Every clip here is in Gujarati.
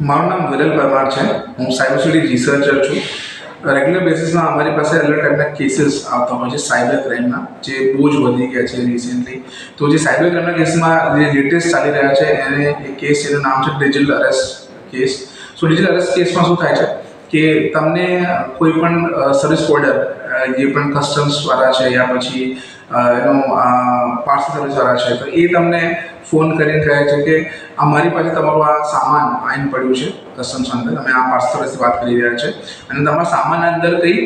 મારું નામ વિરલ પરમાર છે. હું સાયબર સિક્યુરિટી રિસર્ચર છું. રેગ્યુલર બેસિસમાં અમારી પાસે અલગ ટાઈપના કેસીસ આવતા હોય છે સાયબર ક્રાઇમના, જે બહુ જ વધી ગયા છે રિસેન્ટલી. તો જે સાયબર ક્રાઇમના કેસમાં જે લેટેસ્ટ ચાલી રહ્યા છે એને એ કેસ, એનું નામ છે ડિજિટલ અરેસ્ટ કેસ. સો ડિજિટલ અરેસ્ટ કેસમાં શું થાય છે કે તમને કોઈ પણ સર્વિસ પ્રોવાઈડર, જે પણ કસ્ટમ્સવાળા છે યા પછી પાર્સલ સર્વિસવાળા છે, તો એ તમને ફોન કરીને કહે છે કે અમારી પાસે તમારું આ સામાન આવીને પડ્યું છે કસ્ટમ્સ અંદર, અમે આ પાર્સલ સર્વિસથી વાત કરી રહ્યા છે અને તમારા સામાન અંદર કંઈ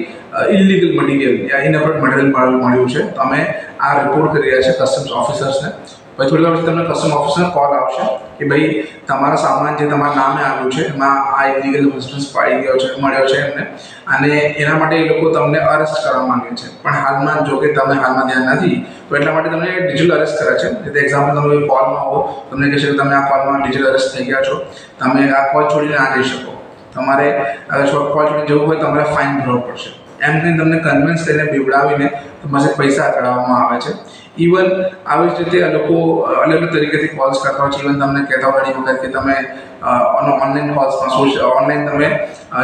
ઇલીગલ મટીરિયલ યા ઇનએપ્રોપ્રિએટ મટીરિયલ મળ્યું છે, તો અમે આ રિપોર્ટ કરી રહ્યા છે કસ્ટમ્સ ઓફિસર્સને. પછી થોડી વાર પછી તમને કસ્ટમ ઓફિસરનો કોલ આવશે કે ભાઈ તમારા સામાન જે તમારા નામે આવ્યું છે એમાં આ ઇલીગલ સબસ્ટન્સ પાડી ગયો છે, મળ્યો છે એમને, અને એના માટે એ લોકો તમને અરેસ્ટ કરવા માંગે છે. પણ હાલમાં જો કે તમે હાલમાં ધ્યાન નથી, તો એટલા માટે તમને ડિજિટલ અરેસ્ટ કરે છે. એટલે એક્ઝામ્પલ, તમે કોલમાં હો, તમને કહેશે કે તમે આ કોલમાં ડિજિટલ અરેસ્ટ થઈ ગયા છો, તમે આ કોલ છોડીને ના જઈ શકો, તમારે કોલ છોડીને જવું હોય તમારે ફાઇન ભરવો પડશે. એમ કરીને તમને કન્વિન્સ કરીને બીવડાવીને તમારે પૈસા કઢાવવામાં આવે છે. ઇવન આવી જ રીતે લોકો અલગ અલગ તરીકેથી કોલ્સ કરતા હોય છે. ઇવન તમને કહેતા હોય ઘણી વખત કે તમે ઓનલાઈન કોલ્સમાં ઓનલાઈન તમે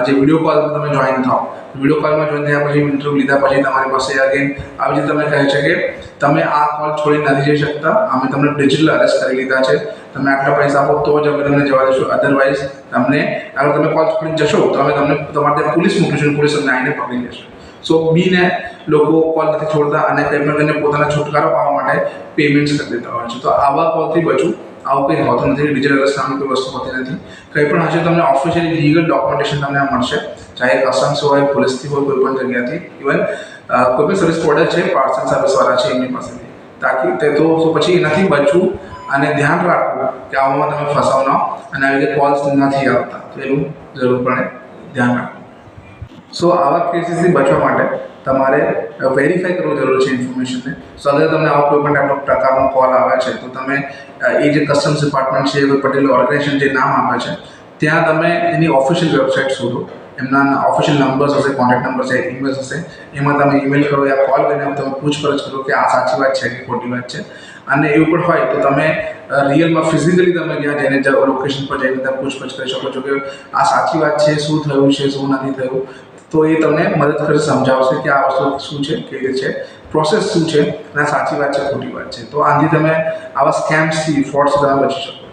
જે વિડીયો કોલમાં તમે જોઈન થાઓ, વિડીયો કોલમાં જોઈન થયા પછી ઇન્ટરવ્યૂ લીધા પછી તમારી પાસે અગેન આવી રીતે તમે કહે છે કે તમે આ કોલ છોડી નથી જઈ શકતા, અમે તમને ડિજિટલ અરેસ્ટ કરી લીધા છે, તમે આટલા પૈસા આપો તો જ અમે તમને જવા દઈશું, અધરવાઇઝ તમને અગર તમે કોલ છોડીને જશો તો અમે તમને તમારે ત્યાં પોલીસ મોકલીશું, પોલીસ તમને આવીને પકડી લેશે. સો બીને લોકો કોલ નથી છોડતા અને કંઈ પણ કરીને પોતાના છુટકારો પામવા માટે પેમેન્ટ્સ કરી દેતા હોય છે. તો આવા કોલથી બચવું, આવું કંઈ હોતું નથી. ડિજિટલ અરેસ્ટ નામની કોઈ વસ્તુ હોતી નથી. કંઈ પણ હશે તમને ઓફિશિયલી લીગલ ડોક્યુમેન્ટેશન તમને મળશે, ચાહે કસ્ટમ્સ હોય, પોલીસથી હોય, કોઈ પણ જગ્યાથી. ઇવન કોઈ પણ સર્વિસ પ્રોવાઈડર છે, પાર્સલ સર્વિસવાળા છે, એમની પાસેથી. તાકી તે તો પછી એનાથી બચવું અને ધ્યાન રાખવું કે આવામાં તમે ફસાવ ન, અને આવી રીતે કોલ્સ નથી આવતા, તો એનું જરૂર પડે ધ્યાન રાખવું. સો આવા કેસીસથી બચવા માટે તમારે વેરીફાઈ કરવું જરૂર છે ઇન્ફોર્મેશનને. સો અગર તમને આવો કોઈ પણ પ્રકારનો કોલ આવે છે તો તમે એ જે કસ્ટમ્સ ડિપાર્ટમેન્ટ છે, કોઈ પર્ટિક્યુલર ઓર્ગેનાઇઝેશન જે નામ આપે છે ત્યાં તમે એની ઓફિશિયલ વેબસાઇટ શોધો, એમના ઓફિશિયલ નંબર્સ હશે, કોન્ટેક્ટ નંબર છે, ઈમેલ્સ હશે, એમાં તમે ઈમેલ કરો યા કોલ કરીને તમે પૂછપરછ કરો કે આ સાચી વાત છે કે ખોટી વાત છે. અને એવું પણ હોય તો તમે રિયલમાં ફિઝિકલી તમે ત્યાં જઈને લોકેશન પર જઈને તમે પૂછપરછ કરી શકો છો કે આ સાચી વાત છે, શું થયું છે, શું નથી થયું. તો એ તમને મદદ કરી સમજાવશે કે આ વસ્તુ શું છે, કેવી રીતે છે, પ્રોસેસ શું છે, અને સાચી વાત છે, ખોટી વાત છે. તો આથી તમે આવા સ્કેમ્સથી, ફ્રોડથી તમે બચી શકો.